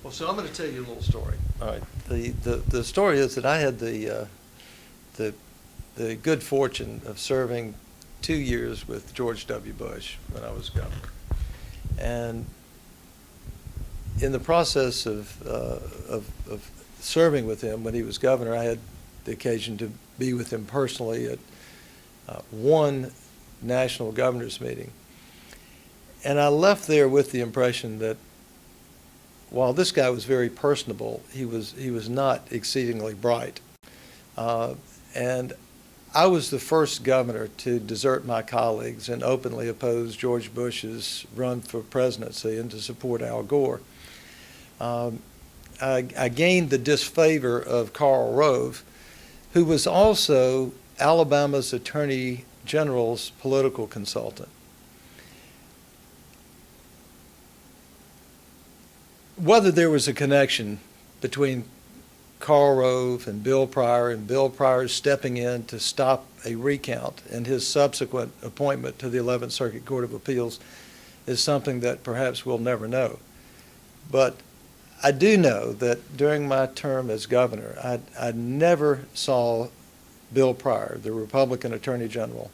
Well, so I'm going to tell you a little story. All right. The story is that I had the good fortune of serving 2 years with George W. Bush when I was governor, and in the process of serving with him when he was governor, I had the occasion to be with him personally at one national governors meeting, and I left there with the impression that while this guy was very personable, he was not exceedingly bright. And I was the first governor to desert my colleagues and openly oppose George Bush's run for presidency and to support Al Gore. I gained the disfavor of Karl Rove, who was also Alabama's Attorney General's political consultant. Whether there was a connection between Karl Rove and Bill Pryor stepping in to stop a recount and his subsequent appointment to the 11th Circuit Court of Appeals is something that perhaps we'll never know. But I do know that during my term as governor, I never saw Bill Pryor, the Republican Attorney General,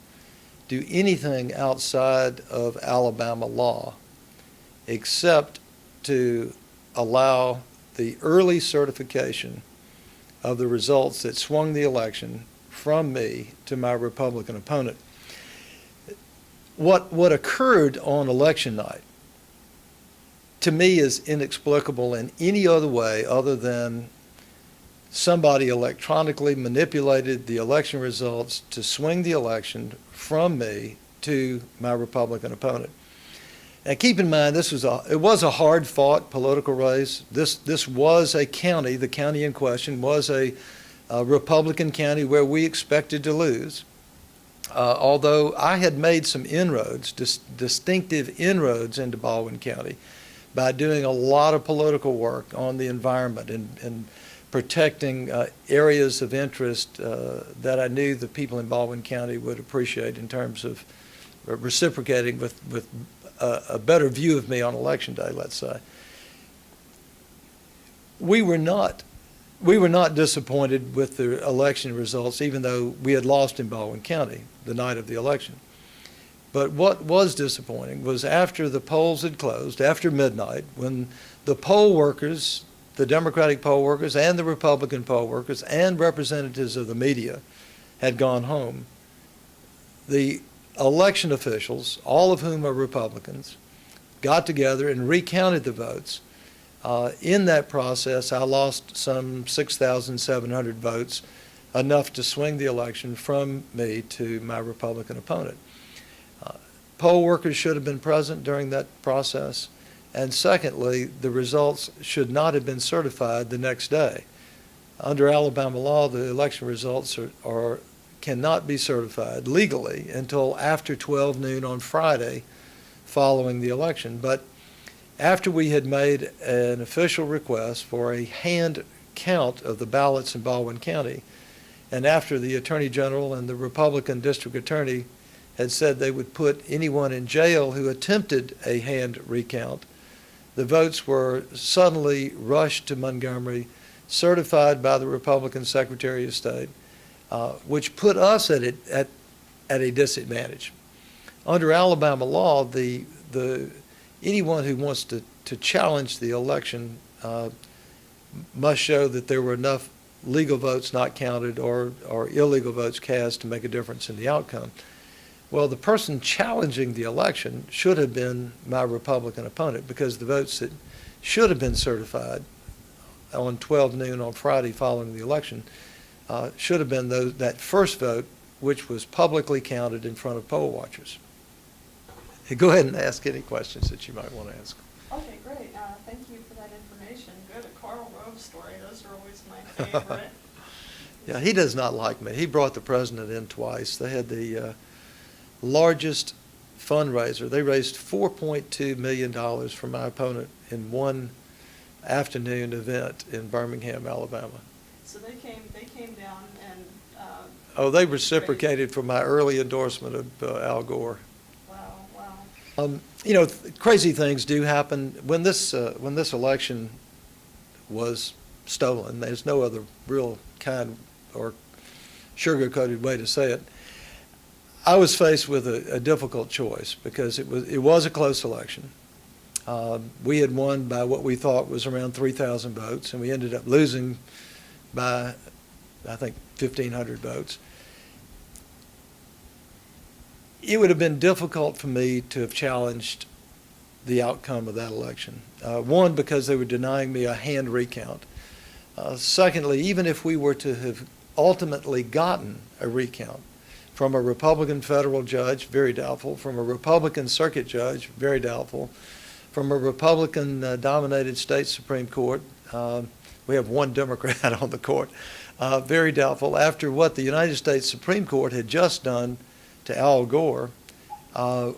do anything outside of Alabama law except to allow the early certification of the results that swung the election from me to my Republican opponent. What occurred on election night, to me, is inexplicable in any other way other than somebody electronically manipulated the election results to swing the election from me to my Republican opponent. And keep in mind, it was a hard-fought political race. This was a county. The county in question was a Republican county where we expected to lose. Although I had made some inroads, distinctive inroads into Baldwin County by doing a lot of political work on the environment and protecting areas of interest that I knew the people in Baldwin County would appreciate in terms of reciprocating with a better view of me on election day, let's say. We were not disappointed with the election results, even though we had lost in Baldwin County the night of the election. But what was disappointing was after the polls had closed, after midnight, when the poll workers, the Democratic poll workers and the Republican poll workers and representatives of the media had gone home, the election officials, all of whom are Republicans, got together and recounted the votes. In that process, I lost some 6,700 votes, enough to swing the election from me to my Republican opponent. Poll workers should have been present during that process. And secondly, the results should not have been certified the next day. Under Alabama law, the election results cannot be certified legally until after 12 noon on Friday following the election. But after we had made an official request for a hand count of the ballots in Baldwin County, and after the Attorney General and the Republican District Attorney had said they would put anyone in jail who attempted a hand recount, the votes were suddenly rushed to Montgomery, certified by the Republican Secretary of State, which put us at a disadvantage. Under Alabama law, anyone who wants to challenge the election must show that there were enough legal votes not counted or illegal votes cast to make a difference in the outcome. Well, the person challenging the election should have been my Republican opponent, because the votes that should have been certified on 12 noon on Friday following the election should have been that first vote, which was publicly counted in front of poll watchers. Go ahead and ask any questions that you might want to ask. Okay, great. Thank you for that information. Good. A Karl Rove story. Those are always my favorite. Yeah, he does not like me. He brought the president in twice. They had the largest fundraiser. They raised $4.2 million for my opponent in one afternoon event in Birmingham, Alabama. So they came down and oh, they reciprocated for my early endorsement of Al Gore. Wow. You know, crazy things do happen. When this election was stolen. There's no other real kind or sugar-coated way to say it. I was faced with a difficult choice because it was a close election. We had won by what we thought was around 3,000 votes, and we ended up losing by, I think, 1,500 votes. It would have been difficult for me to have challenged the outcome of that election. One, because they were denying me a hand recount. Secondly, even if we were to have ultimately gotten a recount from a Republican federal judge, very doubtful, from a Republican circuit judge, very doubtful, from a Republican-dominated state Supreme Court, we have one Democrat on the court, very doubtful. After what the United States Supreme Court had just done to Al Gore, I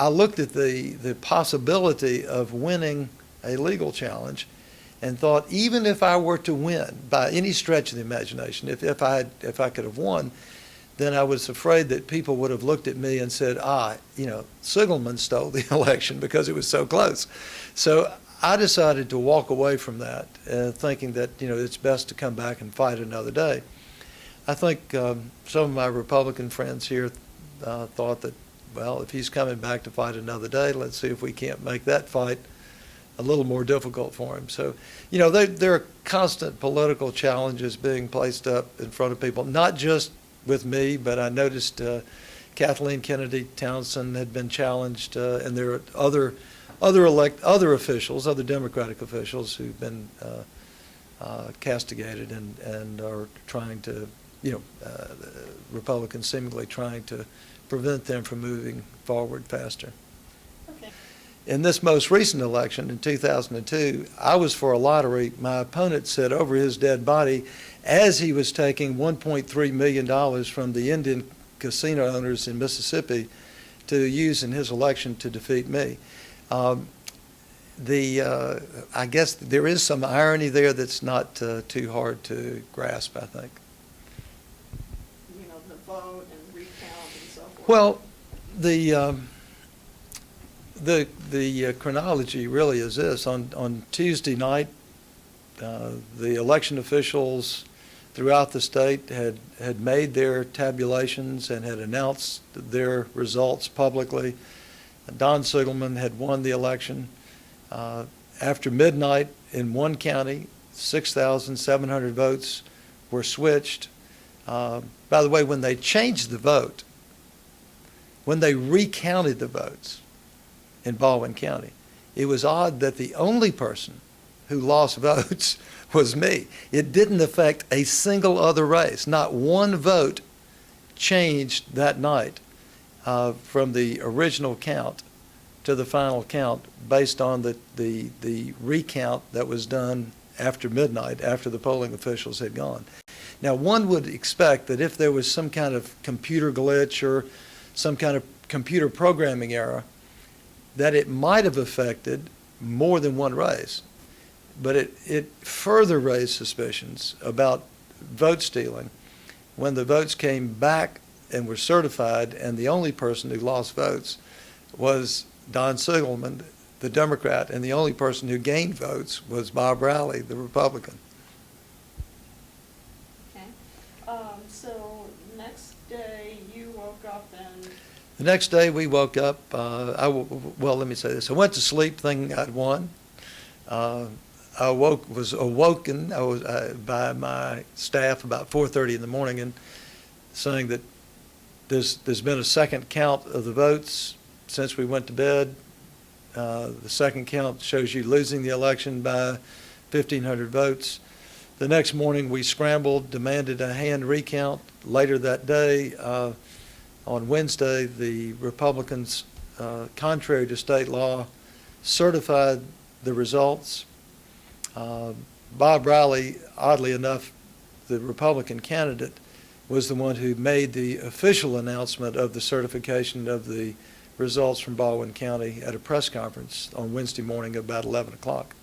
looked at the possibility of winning a legal challenge and thought, even if I were to win by any stretch of the imagination, if I could have won, then I was afraid that people would have looked at me and said, Siegelman stole the election because it was so close. So I decided to walk away from that, thinking that it's best to come back and fight another day. I think some of my Republican friends here thought that, well, if he's coming back to fight another day, let's see if we can't make that fight a little more difficult for him. So, there are constant political challenges being placed up in front of people, not just with me, but I noticed Kathleen Kennedy Townsend had been challenged, and there are other officials, other Democratic officials who've been castigated and are trying to, Republicans seemingly trying to prevent them from moving forward faster. Okay. In this most recent election in 2002, I was for a lottery. My opponent said over his dead body, as he was taking $1.3 million from the Indian casino owners in Mississippi to use in his election to defeat me. I guess there is some irony there that's not too hard to grasp, I think. The vote and recount and so forth. Well, the chronology really is this. On Tuesday night, the election officials throughout the state had made their tabulations and had announced their results publicly. Don Siegelman had won the election. After midnight in one county, 6,700 votes were switched. By the way, when they changed the vote, when they recounted the votes in Baldwin County, it was odd that the only person who lost votes was me. It didn't affect a single other race. Not one vote changed that night from the original count to the final count based on the recount that was done after midnight, after the polling officials had gone. Now, one would expect that if there was some kind of computer glitch or some kind of computer programming error, that it might have affected more than one race. But it further raised suspicions about vote stealing when the votes came back and were certified, and the only person who lost votes was Don Siegelman, the Democrat, and the only person who gained votes was Bob Riley, the Republican. Okay. So next day you woke up and... The next day we woke up, well, let me say this. I went to sleep thinking I'd won. I was awoken by my staff about 4:30 in the morning and saying that there's been a second count of the votes since we went to bed. The second count shows you losing the election by 1,500 votes. The next morning we scrambled, demanded a hand recount. Later that day, on Wednesday, the Republicans, contrary to state law, certified the results. Bob Riley, oddly enough, the Republican candidate, was the one who made the official announcement of the certification of the results from Baldwin County at a press conference on Wednesday morning about 11 o'clock.